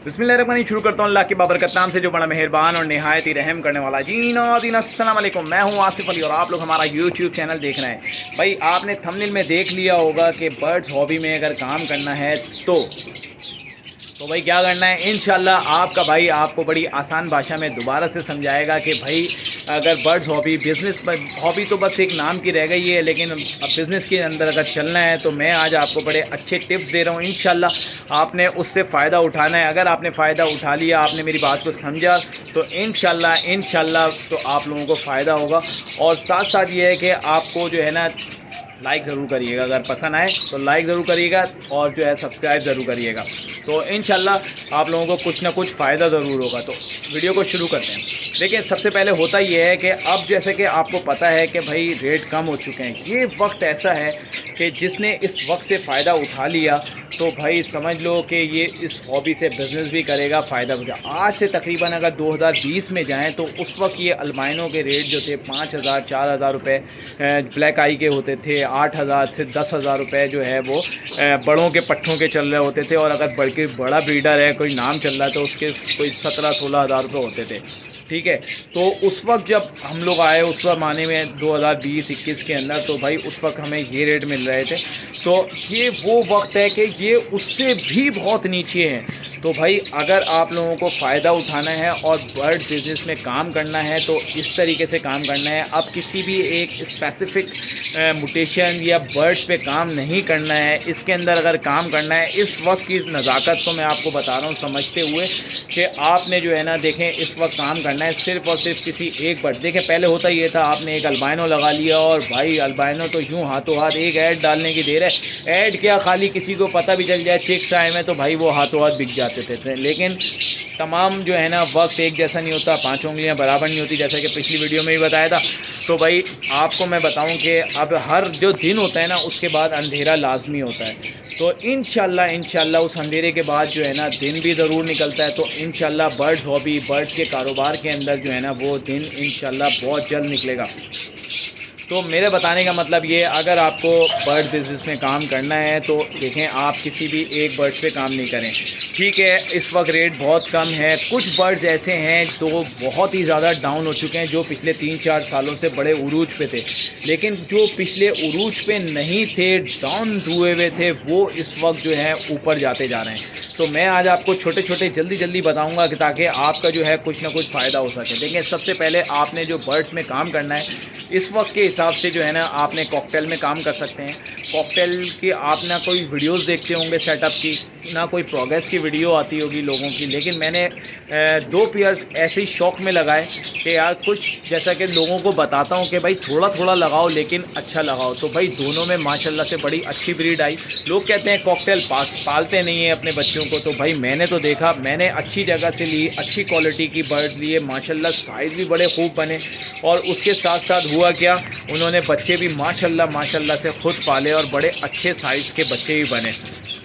बिस्मिल्लाहिर्रहमानिर्रहीम। शुरू करता हूँ अल्लाह के बाबरकत नाम से जो बड़ा मेहरबान और नहायत ही रहम करने वाला। जी नाज़रीन अस्सलाम वालेकुम, मैं हूँ आसिफ अली और आप लोग हमारा यूट्यूब चैनल देख रहे हैं। भाई आपने थंबनेल में देख लिया होगा कि बर्ड्स हॉबी में अगर काम करना है तो भाई क्या करना है। इंशाल्लाह आपका भाई आपको बड़ी आसान भाषा में दोबारा से समझाएगा कि भाई अगर बर्ड्स हॉबी बिज़नेस हॉबी तो बस एक नाम की रह गई है, लेकिन अब बिज़नेस के अंदर अगर चलना है तो मैं आज आपको बड़े अच्छे टिप्स दे रहा हूँ। इंशाल्लाह आपने उससे फ़ायदा उठाना है। अगर आपने फ़ायदा उठा लिया, आपने मेरी बात को समझा, तो इंशाल्लाह तो आप लोगों को फ़ायदा होगा। और साथ साथ ये है कि आपको जो है ना लाइक ज़रूर करिएगा, अगर पसंद आए तो लाइक ज़रूर करिएगा और जो है सब्सक्राइब ज़रूर करिएगा। तो इंशाल्लाह आप लोगों को कुछ ना कुछ फ़ायदा ज़रूर होगा। तो वीडियो को शुरू करते हैं। देखिए सबसे पहले होता ये है कि अब जैसे कि आपको पता है कि भाई रेट कम हो चुके हैं। ये वक्त ऐसा है कि जिसने इस वक्त से फ़ायदा उठा लिया तो भाई समझ लो कि ये इस हॉबी से बिज़नेस भी करेगा, फ़ायदा भी। आज से तकरीबन अगर 2020 में जाएँ तो उस वक्त ये अल्बाइनों के रेट जो थे 5,000 4,000 रुपये ब्लैक आई के होते थे, 8,000 से 10,000 रुपये जो है वो बड़ों के पट्ठों के चल रहे होते थे। और अगर बड़ा ब्रीडर है, कोई नाम चल रहा है, तो उसके कोई 17-16 हज़ार रुपये होते थे। ठीक है, तो उस वक्त जब हम लोग आए उस वक्त माने में 2020-21 के अंदर, तो भाई उस वक्त हमें ये रेट मिल रहे थे। तो ये वो वक्त है कि ये उससे भी बहुत नीचे है। तो भाई अगर आप लोगों को फ़ायदा उठाना है और बर्ड बिज़नेस में काम करना है तो इस तरीके से काम करना है। अब किसी भी एक स्पेसिफ़िक म्यूटेशन या बर्ड्स पे काम नहीं करना है। इसके अंदर अगर काम करना है, इस वक्त की नज़ाकत को मैं आपको बता रहा हूँ समझते हुए कि आपने जो है ना देखें इस वक्त काम करना है सिर्फ़ और सिर्फ किसी एक बर्ड। देखें पहले होता ये था, आपने एक अल्बाइनो लगा लिया और भाई अल्बाइनो तो यूँ हाथों हाथ एक ऐड डालने की देर है। ऐड क्या, खाली किसी को पता भी चल जाए चिक्स आए में तो भाई वो हाथों हाथ बिक जाते थे। लेकिन तमाम जो है ना वक्त एक जैसा नहीं होता, 5 उंगलियां बराबर नहीं होती, जैसा कि पिछली वीडियो में भी बताया था। तो भाई आपको मैं बताऊं कि अब हर जो दिन होता है ना उसके बाद अंधेरा लाजमी होता है। तो इंशाल्लाह उस अंधेरे के बाद जो है ना दिन भी ज़रूर निकलता है। तो इंशाल्लाह बर्ड्स हॉबी, बर्ड्स के कारोबार के अंदर जो है ना वो दिन इंशाल्लाह बहुत जल्द निकलेगा। तो मेरे बताने का मतलब ये, अगर आपको बर्ड बिज़नेस में काम करना है तो देखें आप किसी भी एक बर्ड पे काम नहीं करें। ठीक है, इस वक्त रेट बहुत कम है। कुछ बर्ड्स ऐसे हैं तो बहुत ही ज़्यादा डाउन हो चुके हैं, जो पिछले 3-4 सालों से बड़े उरूज पे थे। लेकिन जो पिछले उरूज पे नहीं थे, डाउन हुए हुए थे, वो इस वक्त जो है ऊपर जाते जा रहे हैं। तो मैं आज आपको छोटे छोटे जल्दी बताऊंगा कि ताकि आपका जो है कुछ ना कुछ फ़ायदा हो सके। देखिए सबसे पहले आपने जो बर्ड्स में काम करना है इस वक्त के हिसाब से जो है ना आपने कॉकटेल में काम कर सकते हैं। कॉकटेल की आप ना कोई वीडियोस देखते होंगे सेटअप की, ना कोई प्रोग्रेस की वीडियो आती होगी लोगों की, लेकिन मैंने 2 पेयर्स ऐसे ही शौक़ में लगाए कि यार कुछ जैसा कि लोगों को बताता हूँ कि भाई थोड़ा थोड़ा लगाओ लेकिन अच्छा लगाओ। तो भाई दोनों में माशाल्लाह से बड़ी अच्छी ब्रीड आई। लोग कहते हैं कॉकटेल पालते नहीं हैं अपने बच्चों को, तो भाई मैंने तो देखा, मैंने अच्छी जगह से ली, अच्छी क्वालिटी की बर्ड लिए, माशाल्लाह साइज़ भी बड़े खूब बने। और उसके साथ साथ हुआ क्या, उन्होंने बच्चे भी माशाल्लाह से खुद पाले और बड़े अच्छे साइज़ के बच्चे भी बने।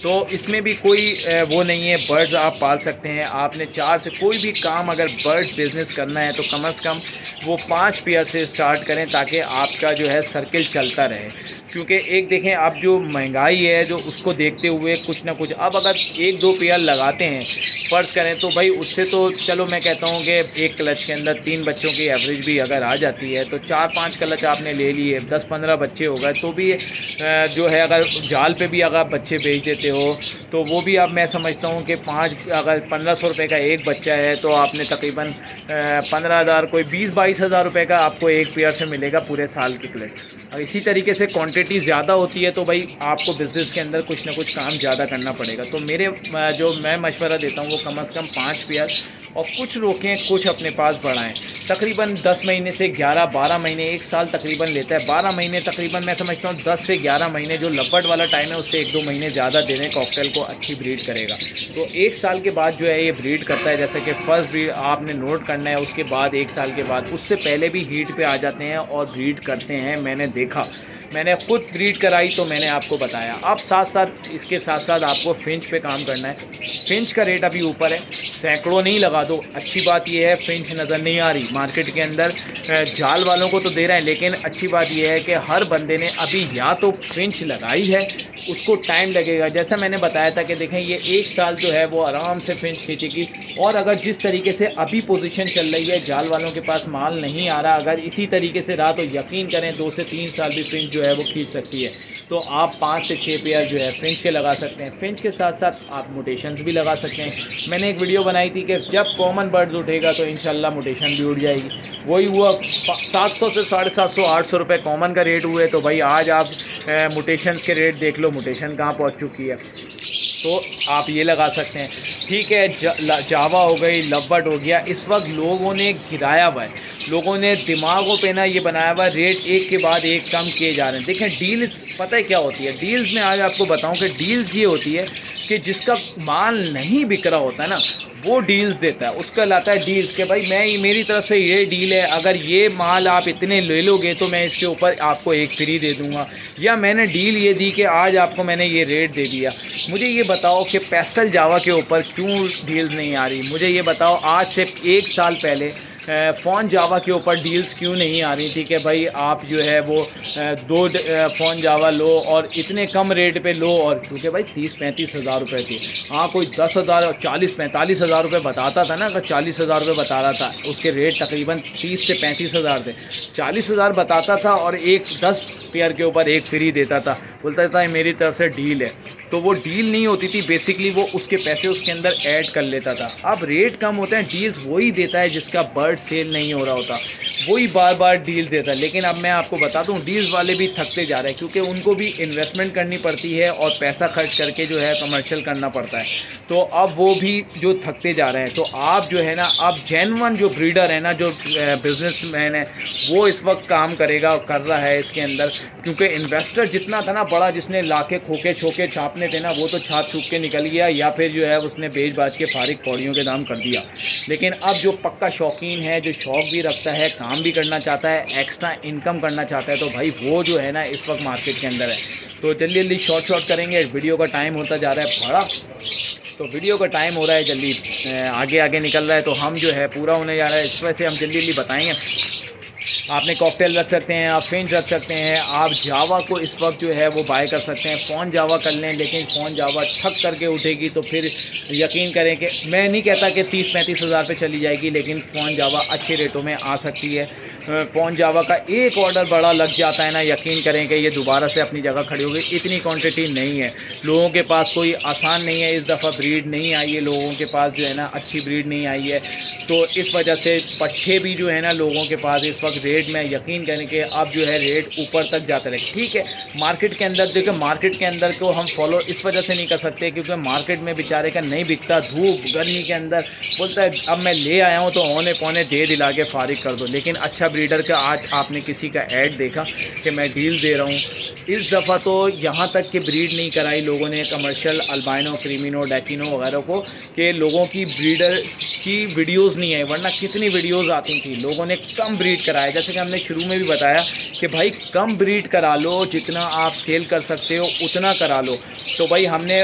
तो इसमें भी कोई वो नहीं है, बर्ड्स आप पाल सकते हैं। आपने 4 से कोई भी काम अगर बर्ड्स बिज़नेस करना है तो कम से कम वो 5 पेयर से स्टार्ट करें ताकि आपका जो है सर्किल चलता रहे। क्योंकि एक देखें अब जो महंगाई है जो उसको देखते हुए कुछ ना कुछ, अब अगर 1-2 पेयर लगाते हैं फ़र्ज़ करें तो भाई उससे तो चलो मैं कहता हूँ कि एक क्लच के अंदर 3 बच्चों की एवरेज भी अगर आ जाती है तो 4-5 क्लच आपने ले लिए, 10-15 बच्चे हो गए, तो भी जो है अगर जाल पे भी अगर बच्चे बेच देते हो तो वो भी अब मैं समझता हूँ कि अगर 1500 रुपये का एक बच्चा है तो आपने तकरीबन 15,000, कोई 20-22 हज़ार रुपये का आपको एक पेयर से मिलेगा पूरे साल की क्लच। और इसी तरीके से क्वांटिटी ज़्यादा होती है तो भाई आपको बिज़नेस के अंदर कुछ ना कुछ काम ज़्यादा करना पड़ेगा। तो मेरे जो मैं मशवरा देता हूँ वो कम से कम 5 पेयर, और कुछ रोकें कुछ अपने पास बढ़ाएं। तकरीबन 10 महीने से 11-12 महीने, 1 साल तकरीबन लेता है। 12 महीने तकरीबन मैं समझता हूँ 10 से 11 महीने जो लब्बट वाला टाइम है उससे 1-2 महीने ज़्यादा दे दें, कॉकटेल को अच्छी ब्रीड करेगा। तो 1 साल के बाद जो है ये ब्रीड करता है। जैसे कि फर्स्ट ब्रीड आपने नोट करना है, उसके बाद 1 साल के बाद, उससे पहले भी हीट पे आ जाते हैं और ब्रीड करते हैं। मैंने देखा, मैंने खुद ब्रीड कराई तो मैंने आपको बताया। अब इसके साथ साथ आपको फिंच पे काम करना है। फिंच का रेट अभी ऊपर है, सैकड़ों नहीं लगा दो। अच्छी बात यह है फिंच नज़र नहीं आ रही मार्केट के अंदर, जाल वालों को तो दे रहे हैं, लेकिन अच्छी बात यह है कि हर बंदे ने अभी या तो फिंच लगाई है اس کو ٹائم لگے گا. جیسا میں نے بتایا تھا کہ دیکھیں یہ 1 سال جو ہے وہ آرام سے فنچ کھینچے گی. اور اگر جس طریقے سے ابھی پوزیشن چل رہی ہے, جال والوں کے پاس مال نہیں آ رہا, اگر اسی طریقے سے رہا تو یقین کریں 2 سے 3 سال بھی فنچ جو ہے وہ کھینچ سکتی ہے. تو آپ 5 سے 6 پیئر جو ہے فنچ کے لگا سکتے ہیں. فنچ کے ساتھ ساتھ آپ موٹیشنز بھی لگا سکتے ہیں. میں نے ایک ویڈیو بنائی تھی کہ جب کامن برڈز اٹھے گا تو انشاءاللہ موٹیشن بھی اٹھ جائے گی. وہی ہوا 700 سے 750 800 روپے کامن کا ریٹ ہوئے. تو بھائی آج آپ موٹیشنز کے ریٹ دیکھ لو, موٹیشن کہاں پہنچ چکی ہے. تو آپ یہ لگا سکتے ہیں. ٹھیک ہے, جاوا ہو گئی, لو برڈ ہو گیا. اس وقت لوگوں نے گرایا ہوا ہے, لوگوں نے دماغوں پہ نا یہ بنایا ہوا ہے, ریٹ ایک کے بعد ایک کم کیے جا رہے ہیں. دیکھیں ڈیلز پتہ ہے کیا ہوتی ہے, ڈیلز میں آج آپ کو بتاؤں کہ ڈیلز یہ ہوتی ہے کہ جس کا مال نہیں بک رہا ہوتا ہے نا وہ ڈیلز دیتا ہے. اس کا لاتا ہے ڈیلز کہ بھائی میں میری طرف سے یہ ڈیل ہے, اگر یہ مال آپ اتنے لے لو گے تو میں اس کے اوپر آپ کو ایک فری دے دوں گا, یا میں نے ڈیل یہ دی کہ آج آپ کو میں نے یہ ریٹ دے دیا. مجھے یہ بتاؤ کہ پیسٹل جاوا کے اوپر کیوں ڈیلز نہیں آ رہی. مجھے یہ بتاؤ آج سے 1 سال پہلے فون جاوا کے اوپر ڈیلز کیوں نہیں آ رہی تھی کہ بھائی آپ جو ہے وہ 2 فون جاوا لو اور اتنے کم ریٹ پہ لو. اور کیونکہ بھائی 30-35 ہزار روپے تھی. ہاں کوئی 10,000 40-45 ہزار روپے بتاتا تھا نا, اگر 40 ہزار روپے بتا رہا تھا, اس کے ریٹ تقریباً 30 سے 35 ہزار تھے. 40 ہزار بتاتا تھا اور 10 پیئر کے اوپر ایک فری دیتا تھا, بولتا تھا میری طرف سے ڈیل ہے. تو وہ ڈیل نہیں ہوتی تھی, بیسکلی وہ اس کے پیسے اس کے اندر ایڈ کر لیتا تھا. اب ریٹ کم ہوتے ہیں, ڈیلز وہی دیتا ہے جس کا برڈ سیل نہیں ہو رہا ہوتا, وہی بار بار ڈیل دیتا ہے. لیکن اب میں آپ کو بتا دوں ڈیلز والے بھی تھکتے جا رہے ہیں, کیونکہ ان کو بھی انویسٹمنٹ کرنی پڑتی ہے اور پیسہ خرچ کر کے جو ہے کمرشل کرنا پڑتا ہے. تو اب وہ بھی جو تھکتے جا رہے ہیں. تو آپ جو ہے نا, اب جینون جو بریڈر ہے نا, جو بزنس مین ہے, وہ اس وقت کام کرے گا, کر رہا ہے اس کے اندر. کیونکہ انویسٹر جتنا تھا نا بڑا, جس نے لا کے کھوکے چھوکے چھاپنے تھے نا, وہ تو چھاپ چھوک کے نکل گیا, یا پھر جو ہے اس نے بیچ باچ کے فارغ پوڑیوں کے دام کر دیا. لیکن اب جو پکا شوقین ہے, جو شوق بھی رکھتا ہے, کام بھی کرنا چاہتا ہے, ایکسٹرا انکم کرنا چاہتا ہے, تو بھائی وہ جو ہے نا اس وقت مارکیٹ کے اندر ہے. تو جلدی جلدی شارٹ کریں گے, ویڈیو کا ٹائم ہوتا جا رہا ہے بڑا, تو ویڈیو کا ٹائم ہو رہا ہے جلدی آگے نکل رہا ہے, تو ہم جو ہے پورا ہونے جا رہا ہے. اس وجہ سے ہم جلدی جلدی بتائیں گے. آپ نے کاکٹیل رکھ سکتے ہیں, آپ فنچ رکھ سکتے ہیں, آپ جاوا کو اس وقت جو ہے وہ بائی کر سکتے ہیں. فون جاوا کر لیں, لیکن فون جاوا ٹھک کر کے اٹھے گی تو پھر یقین کریں کہ میں نہیں کہتا کہ 30-35 ہزار پہ چلی جائے گی, لیکن فون جاوا اچھے ریٹوں میں آ سکتی ہے. فون جاوا کا ایک آرڈر بڑا لگ جاتا ہے نا, یقین کریں کہ یہ دوبارہ سے اپنی جگہ کھڑی ہوگی. اتنی کوانٹٹی نہیں ہے, لوگوں کے پاس کوئی آسان نہیں ہے. اس دفعہ بریڈ نہیں آئی ہے لوگوں کے پاس, جو ہے نا اچھی بریڈ نہیں آئی ہے. تو اس وجہ سے پچھے بھی جو ہے نا لوگوں کے پاس اس وقت ریٹ میں یقین کریں کہ اب جو ہے ریٹ اوپر تک جاتا رہے. ٹھیک ہے, مارکیٹ کے اندر دیکھیں, مارکیٹ کے اندر کو ہم فالو اس وجہ سے نہیں کر سکتے کیونکہ مارکیٹ میں بیچارے کا نہیں بکتا, دھوپ گرمی کے اندر بولتا ہے اب میں لے آیا ہوں تو اونے پونے دے دلا کے فارغ کر دو. لیکن اچھا بریڈر کا آج آپ نے کسی کا ایڈ دیکھا کہ میں ڈیل دے رہا ہوں, اس دفعہ تو یہاں تک کہ بریڈ نہیں کرائی لوگوں نے کمرشل البائنو, کریمینو, ڈیکینو وغیرہ کو, کہ لوگوں کی بریڈر کی ویڈیوز نہیں آئی, ورنہ کتنی ویڈیوز آتی تھیں. لوگوں نے کم بریڈ کرایا, جیسے کہ ہم نے شروع میں بھی بتایا کہ بھائی کم بریڈ کرا لو, جتنا آپ سیل کر سکتے ہو اتنا کرا لو. تو بھائی ہم نے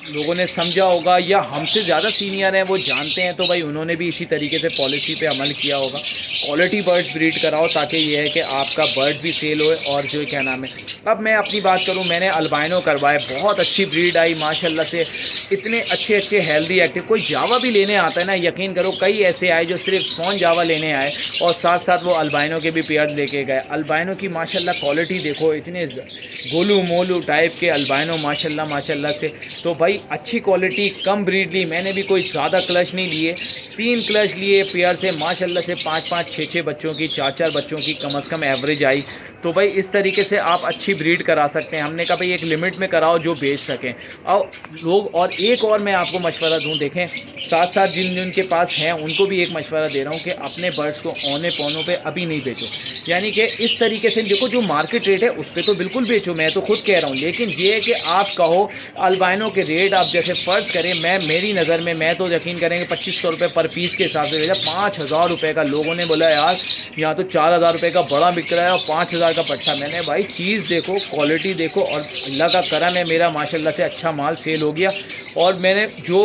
لوگوں نے سمجھا ہوگا, یا ہم سے زیادہ سینئر ہیں وہ جانتے ہیں, تو بھائی انہوں نے بھی اسی طریقے سے پالیسی پہ عمل کیا ہوگا. کوالٹی برڈ بریڈ کراؤ تاکہ یہ ہے کہ آپ کا برڈ بھی سیل ہوئے. اور جو کیا نام ہے, اب میں اپنی بات کروں, میں نے البائنو کروائے, بہت اچھی بریڈ آئی ماشاءاللہ سے, اتنے اچھے ہیلدی ایکٹیو. کوئی جاوا بھی لینے آتا ہے نا, یقین کرو کئی ایسے آئے جو صرف فون جاوا لینے آئے اور ساتھ ساتھ وہ البائنو کے بھی پیئر لے کے گئے. البائنو کی ماشاءاللہ کوالٹی دیکھو, اتنے گولو مولو ٹائپ کے البائنو ماشاءاللہ سے. تو بھائی اچھی کوالٹی, کم بریڈ لی. میں نے بھی کوئی زیادہ کلچ نہیں لیے, 3 کلچ لیے پیئر سے, ماشاءاللہ سے 5-5 6-6 بچوں کی, 4-4 بچوں کی کم از کم ایوریج آئی. تو بھائی اس طریقے سے آپ اچھی بریڈ کرا سکتے ہیں. ہم نے کہا بھائی ایک لمٹ میں کراؤ جو بیچ سکیں. اور لوگ, اور ایک اور میں آپ کو مشورہ دوں, دیکھیں ساتھ ساتھ جن کے پاس ہیں ان کو بھی ایک مشورہ دے رہا ہوں کہ اپنے برڈس کو اونے پونوں پہ ابھی نہیں بیچو. یعنی کہ اس طریقے سے دیکھو, جو مارکیٹ ریٹ ہے اس پہ تو بالکل بیچو, میں تو خود کہہ رہا ہوں. لیکن یہ ہے کہ آپ کہو البائنو کے ریٹ, آپ جیسے فرض کریں, میری نظر میں تو یقین کریں کہ 2500 روپے پر پیس کے حساب سے بھیجا. 5000 روپے کا لوگوں نے بولا یار یہاں تو 4000 روپے کا بڑا بک رہا ہے اور 5000 हज़ार का पट्टा। मैंने भाई चीज़ देखो, क्वालिटी देखो, और अल्लाह का करम है मेरा माशाल्लाह से अच्छा माल सेल हो गया। और मैंने जो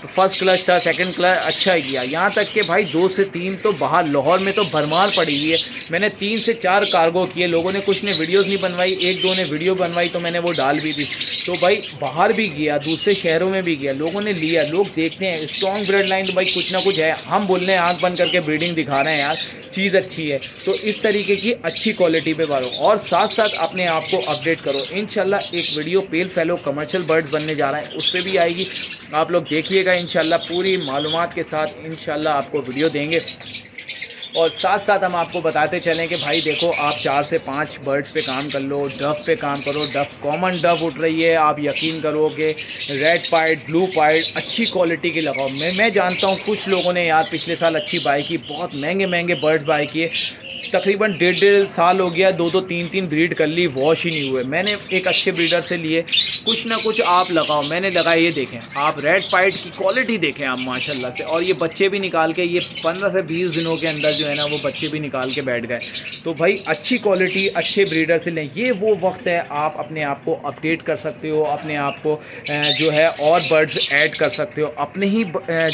फर्स्ट क्लच था, सेकंड क्लच अच्छा ही किया, यहाँ तक कि भाई 2 से 3 तो बाहर लाहौर में तो भरमार पड़ी हुई है। मैंने 3 से 4 कार्गो किए, लोगों ने कुछ ने वीडियोस नहीं बनवाई, 1-2 ने वीडियो बनवाई तो मैंने वो डाल भी दी। तो भाई बाहर भी गया, दूसरे शहरों में भी गया, लोगों ने लिया, लोग देखते हैं स्ट्रॉन्ग ब्लड लाइन तो भाई कुछ ना कुछ है। हम बोल रहे हैं आँख बंद करके ब्रीडिंग दिखा रहे हैं यार, चीज़ अच्छी है। तो इस तरीके की अच्छी क्वालिटी पे मारो और साथ साथ अपने आप को अपडेट करो। इंशाल्लाह एक वीडियो पेल फैलो कमर्शियल बर्ड्स बनने जा रहा है, उस पर भी आएगी, आप लोग देखिएगा इंशाल्लाह। पूरी मालूमात के साथ इंशाल्लाह आपको वीडियो देंगे। और साथ साथ हम आपको बताते चलें कि भाई देखो, आप 4 से 5 बर्ड्स पे काम कर लो, डव पे काम करो। डव कॉमन डव उठ रही है, आप यकीन करोगे रेड पाइड, ब्लू पाइड अच्छी क्वालिटी की लगाओ। मैं जानता हूँ कुछ लोगों ने यार पिछले साल अच्छी बाई की, बहुत महंगे महंगे बर्ड्स बाई किए, तकरीबन 1.5 साल हो गया, 2-2 3-3 ब्रीड कर ली, वॉश ही नहीं हुए। मैंने एक अच्छे ब्रीडर से लिए, कुछ ना कुछ आप लगाओ। मैंने लगाए, ये देखें आप रेड पाइड की क्वालिटी देखें आप माशाल्लाह से। और ये बच्चे भी निकाल के, ये 15 से 20 दिनों के अंदर जो है ना वो बच्चे भी निकाल के बैठ गए। तो भाई अच्छी क्वालिटी अच्छे ब्रीडर से लें। ये वो वक्त है आप अपने आप को अपडेट कर सकते हो, अपने आप को जो है और बर्ड्स ऐड कर सकते हो। अपने ही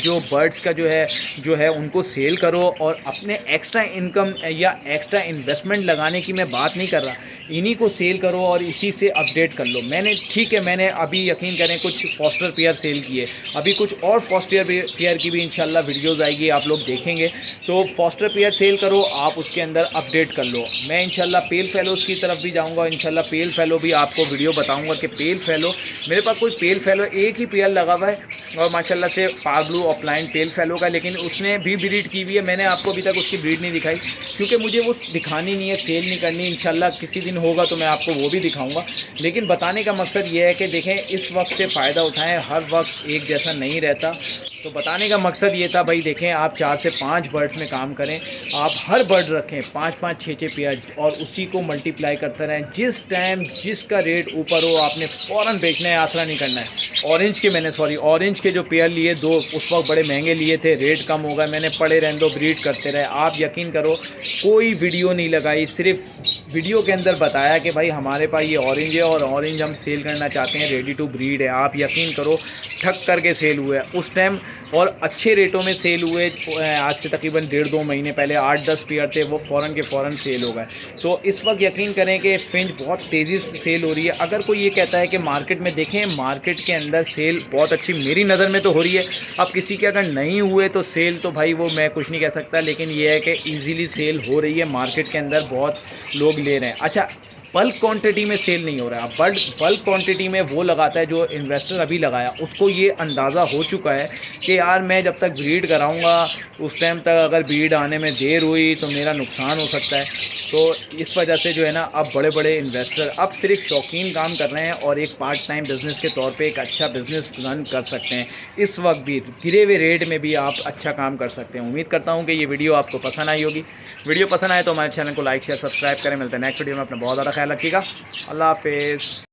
जो बर्ड्स का जो है उनको सेल करो, और अपने एक्स्ट्रा इनकम या एक्स्ट्रा इन्वेस्टमेंट लगाने की मैं बात नहीं कर रहा, इन्हीं को सेल करो और इसी से अपडेट कर लो। मैंने ठीक है, मैंने अभी यकीन करें कुछ फॉस्टर पेयर सेल किए, अभी कुछ और फॉस्टर पेयर की भी इंशाल्लाह वीडियोस आएगी, आप लोग देखेंगे। तो फॉस्टर पेयर सेल करो, आप उसके अंदर अपडेट कर लो। मैं इंशाल्लाह पेल फेलोज़ की तरफ भी जाऊंगा, इंशाल्लाह पेल फेलो भी आपको वीडियो बताऊंगा कि पेल फेलो, मेरे पास कोई पेल फेलो एक ही पेयर लगा हुआ है और माशाल्लाह से पागलू ऑफलाइन पेल फेलो का, लेकिन उसने भी ब्रीड की हुई है। मैंने आपको अभी तक उसकी ब्रीड नहीं दिखाई क्योंकि मुझे वो दिखानी नहीं है, सेल नहीं करनी। इंशाल्लाह किसी दिन होगा तो मैं आपको वो भी दिखाऊंगा। लेकिन बताने का मकसद ये है कि देखें, इस वक्त से फ़ायदा उठाएं, हर वक्त एक जैसा नहीं रहता। तो बताने का मकसद ये था भाई, देखें आप 4 से 5 बर्ड्स में काम करें, आप हर बर्ड रखें 5-5 6-6 पेयर और उसी को मल्टीप्लाई करते रहें। जिस टाइम जिसका रेट ऊपर हो आपने फ़ौरन बेचना है, आसरा नहीं करना है। ऑरेंज के जो पेयर लिए 2 उस वक्त बड़े महंगे लिए थे, रेट कम हो गए, मैंने पड़े रहने दो, ब्रीड करते रहे। आप यकीन करो कोई वीडियो नहीं लगाई, सिर्फ वीडियो के अंदर बताया कि भाई हमारे पास ये ऑरेंज है और ऑरेंज हम सेल करना चाहते हैं, रेडी टू ब्रीड है। आप यकीन करो ठक करके सेल हुए उस टाइम, और अच्छे रेटों में सेल हुए। आज से तकरीबन 1.5-2 महीने पहले 8-10 पेयर थे, वो फ़ौरन के फ़ौरन सेल हो गए। तो इस वक्त यकीन करें कि फिंच बहुत तेज़ी से सेल हो रही है। अगर कोई ये कहता है कि मार्केट में, देखें मार्केट के अंदर सेल बहुत अच्छी मेरी नज़र में तो हो रही है। अब किसी के अगर नहीं हुए तो सेल तो भाई वो मैं कुछ नहीं कह सकता, लेकिन ये है कि ईज़िली सेल हो रही है, मार्केट के अंदर बहुत लोग ले रहे हैं। अच्छा, बल्क क्वांटिटी में सेल नहीं हो रहा है। बल्क क्वांटिटी में वो लगाता है जो इन्वेस्टर अभी लगाया, उसको ये अंदाज़ा हो चुका है कि यार मैं जब तक ब्रीड कराऊंगा उस टाइम तक अगर ब्रीड आने में देर हुई तो मेरा नुकसान हो सकता है। तो इस वजह से जो है ना, अब बड़े बड़े इन्वेस्टर अब सिर्फ शौकीन काम कर रहे हैं और एक पार्ट टाइम बिज़नेस के तौर पे एक अच्छा बिज़नेस रन कर सकते हैं। इस वक्त भी गिरे हुए रेट में भी आप अच्छा काम कर सकते हैं। उम्मीद करता हूँ कि ये वीडियो आपको पसंद आई होगी। वीडियो पसंद आए तो हमारे चैनल को लाइक शेयर सब्सक्राइब करें। मिलते हैं नेक्स्ट वीडियो में, अपना बहुत ज़्यादा ख्याल रखिएगा। अल्लाह हाफिज़।